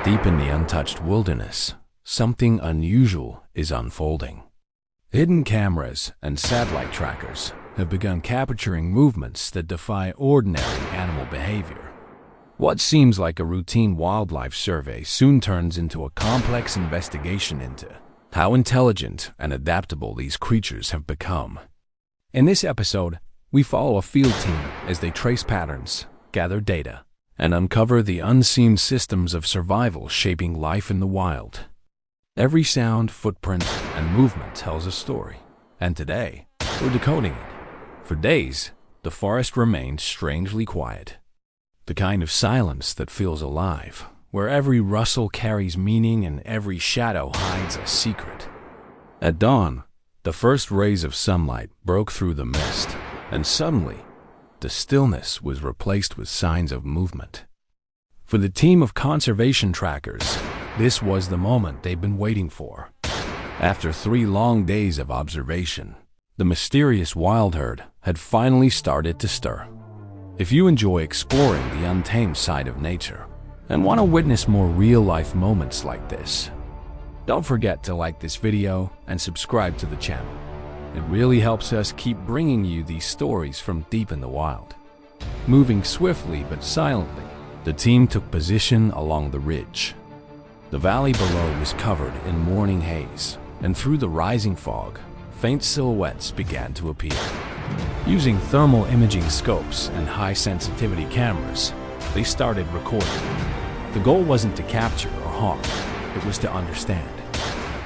Deep in the untouched wilderness, something unusual is unfolding. Hidden cameras and satellite trackers have begun capturing movements that defy ordinary animal behavior. What seems like a routine wildlife survey soon turns into a complex investigation into how intelligent and adaptable these creatures have become. In this episode, we follow a field team as they trace patterns, gather data, and uncover the unseen systems of survival shaping life in the wild. Every sound, footprint, and movement tells a story, and today, we're decoding it. For days, the forest remained strangely quiet. The kind of silence that feels alive, where every rustle carries meaning and every shadow hides a secret. At dawn, the first rays of sunlight broke through the mist, and suddenly, the stillness was replaced with signs of movement. For the team of conservation trackers, this was the moment they'd been waiting for. After 3 long days of observation, the mysterious wild herd had finally started to stir. If you enjoy exploring the untamed side of nature and want to witness more real-life moments like this, don't forget to like this video and subscribe to the channel. It really helps us keep bringing you these stories from deep in the wild. Moving swiftly but silently, the team took position along the ridge. The valley below was covered in morning haze, and through the rising fog, faint silhouettes began to appear. Using thermal imaging scopes and high-sensitivity cameras, they started recording. The goal wasn't to capture or harm, it was to understand.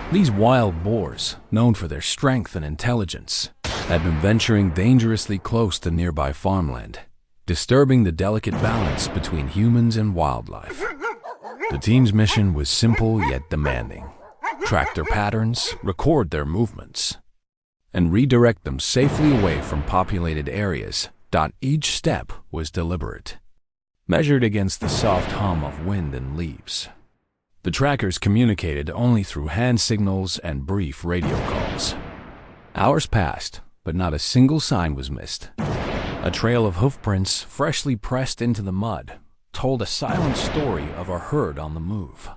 These wild boars, known for their strength and intelligence, had been venturing dangerously close to nearby farmland, disturbing the delicate balance between humans and wildlife. The team's mission was simple yet demanding: track their patterns, record their movements, and redirect them safely away from populated areas. Each step was deliberate, measured against the soft hum of wind and leaves. The trackers communicated only through hand signals and brief radio calls. Hours passed, but not a single sign was missed. A trail of hoofprints, freshly pressed into the mud, told a silent story of a herd on the move.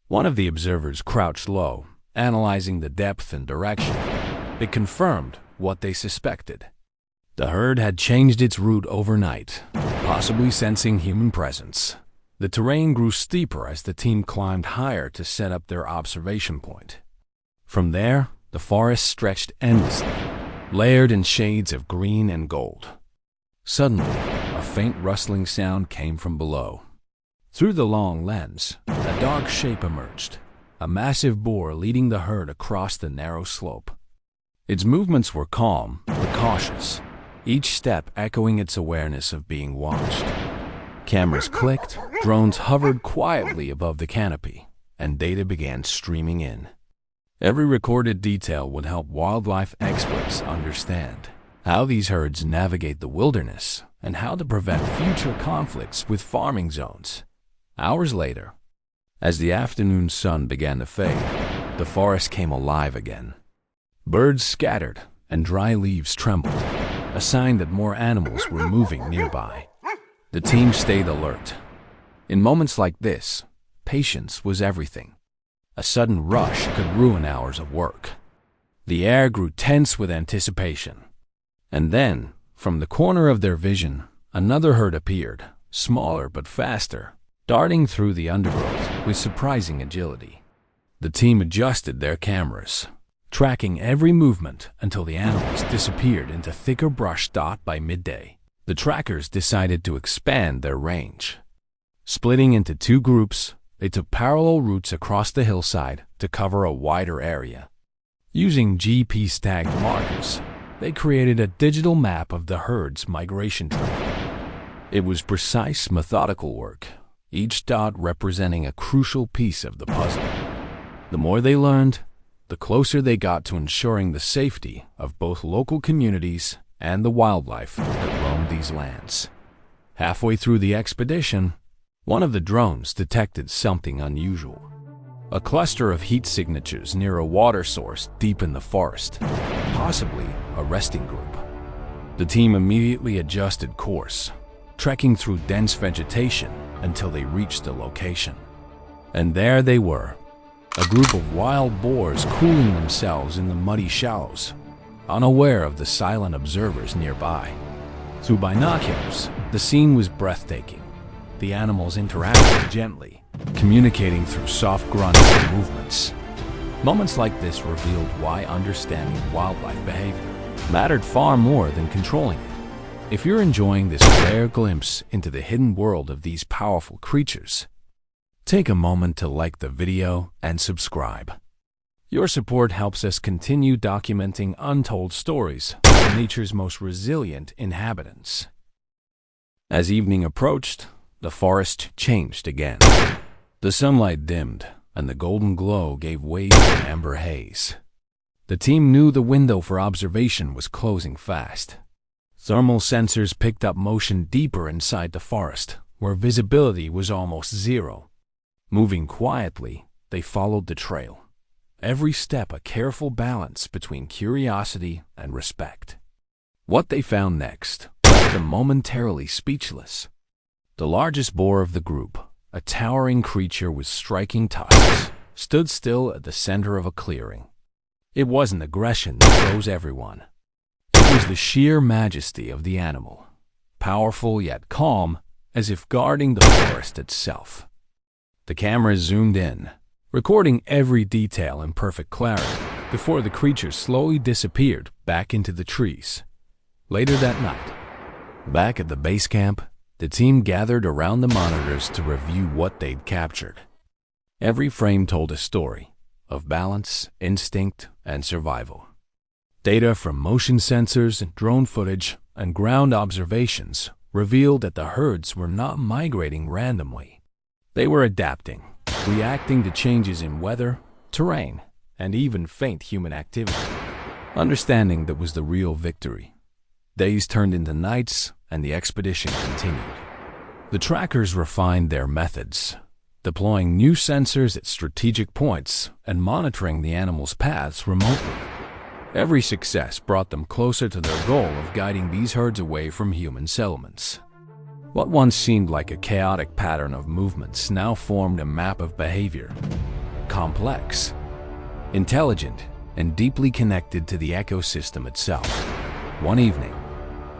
One of the observers crouched low, analyzing the depth and direction. It confirmed what they suspected. The herd had changed its route overnight, possibly sensing human presence. The terrain grew steeper as the team climbed higher to set up their observation point. From there, the forest stretched endlessly, layered in shades of green and gold. Suddenly, a faint rustling sound came from below. Through the long lens, a dark shape emerged, a massive boar leading the herd across the narrow slope. Its movements were calm but cautious, each step echoing its awareness of being watched. Cameras clicked, drones hovered quietly above the canopy, and data began streaming in. Every recorded detail would help wildlife experts understand how these herds navigate the wilderness and how to prevent future conflicts with farming zones. Hours later, as the afternoon sun began to fade, the forest came alive again. Birds scattered and dry leaves trembled, a sign that more animals were moving nearby. The team stayed alert. In moments like this, patience was everything. A sudden rush could ruin hours of work. The air grew tense with anticipation. And then, from the corner of their vision, another herd appeared, smaller but faster, darting through the undergrowth with surprising agility. The team adjusted their cameras, tracking every movement until the animals disappeared into thicker brush. By midday, the trackers decided to expand their range. Splitting into 2 groups, they took parallel routes across the hillside to cover a wider area. Using GPS-tagged markers, they created a digital map of the herd's migration trail. It was precise, methodical work, each dot representing a crucial piece of the puzzle. The more they learned, the closer they got to ensuring the safety of both local communities and the wildlife that roamed these lands. Halfway through the expedition, one of the drones detected something unusual. A cluster of heat signatures near a water source deep in the forest, possibly a resting group. The team immediately adjusted course, trekking through dense vegetation until they reached the location. And there they were, a group of wild boars cooling themselves in the muddy shallows, unaware of the silent observers nearby. Through binoculars, the scene was breathtaking. The animals interacted gently, communicating through soft grunts and movements. Moments like this revealed why understanding wildlife behavior mattered far more than controlling it. If you're enjoying this rare glimpse into the hidden world of these powerful creatures, take a moment to like the video and subscribe. Your support helps us continue documenting untold stories of nature's most resilient inhabitants. As evening approached, the forest changed again. The sunlight dimmed, and the golden glow gave way to amber haze. The team knew the window for observation was closing fast. Thermal sensors picked up motion deeper inside the forest, where visibility was almost zero. Moving quietly, they followed the trail. Every step a careful balance between curiosity and respect. What they found next left them momentarily speechless. The largest boar of the group, a towering creature with striking tusks, stood still at the center of a clearing. It wasn't aggression that froze everyone. It was the sheer majesty of the animal, powerful yet calm, as if guarding the forest itself. The camera zoomed in, recording every detail in perfect clarity before the creature slowly disappeared back into the trees. Later that night, back at the base camp, the team gathered around the monitors to review what they'd captured. Every frame told a story of balance, instinct, and survival. Data from motion sensors, drone footage, and ground observations revealed that the herds were not migrating randomly. They were adapting, reacting to changes in weather, terrain, and even faint human activity. Understanding that was the real victory. Days turned into nights, and the expedition continued. The trackers refined their methods, deploying new sensors at strategic points and monitoring the animals' paths remotely. Every success brought them closer to their goal of guiding these herds away from human settlements. What once seemed like a chaotic pattern of movements now formed a map of behavior. Complex, intelligent, and deeply connected to the ecosystem itself. One evening,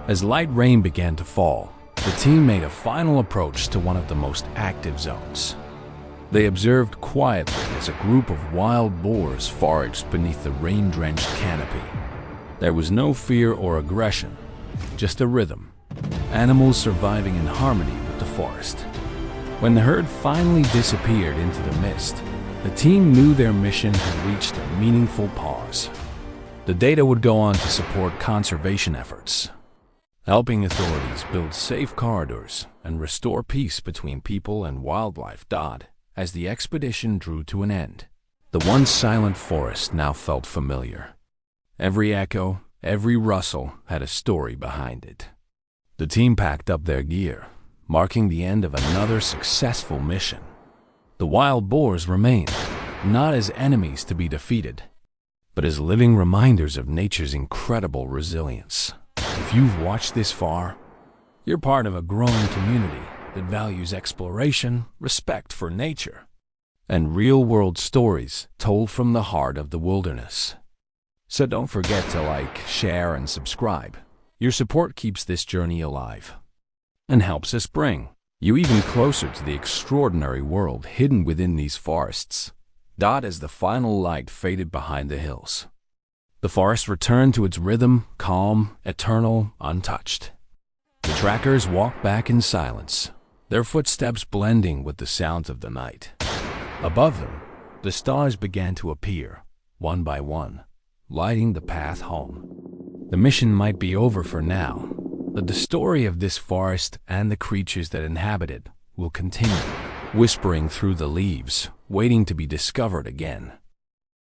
as light rain began to fall, the team made a final approach to one of the most active zones. They observed quietly as a group of wild boars foraged beneath the rain-drenched canopy. There was no fear or aggression, just a rhythm. Animals surviving in harmony with the forest. When the herd finally disappeared into the mist, the team knew their mission had reached a meaningful pause. The data would go on to support conservation efforts, helping authorities build safe corridors and restore peace between people and wildlife. As the expedition drew to an end, the once silent forest now felt familiar. Every echo, every rustle had a story behind it. The team packed up their gear, marking the end of another successful mission. The wild boars remained, not as enemies to be defeated, but as living reminders of nature's incredible resilience. If you've watched this far, you're part of a growing community that values exploration, respect for nature, and real-world stories told from the heart of the wilderness. So don't forget to like, share, and subscribe. Your support keeps this journey alive and helps us bring you even closer to the extraordinary world hidden within these forests. As the final light faded behind the hills, the forest returned to its rhythm, calm, eternal, untouched. The trackers walked back in silence, their footsteps blending with the sounds of the night. Above them, the stars began to appear, one by one, lighting the path home. The mission might be over for now, but the story of this forest and the creatures that inhabit it will continue, whispering through the leaves, waiting to be discovered again.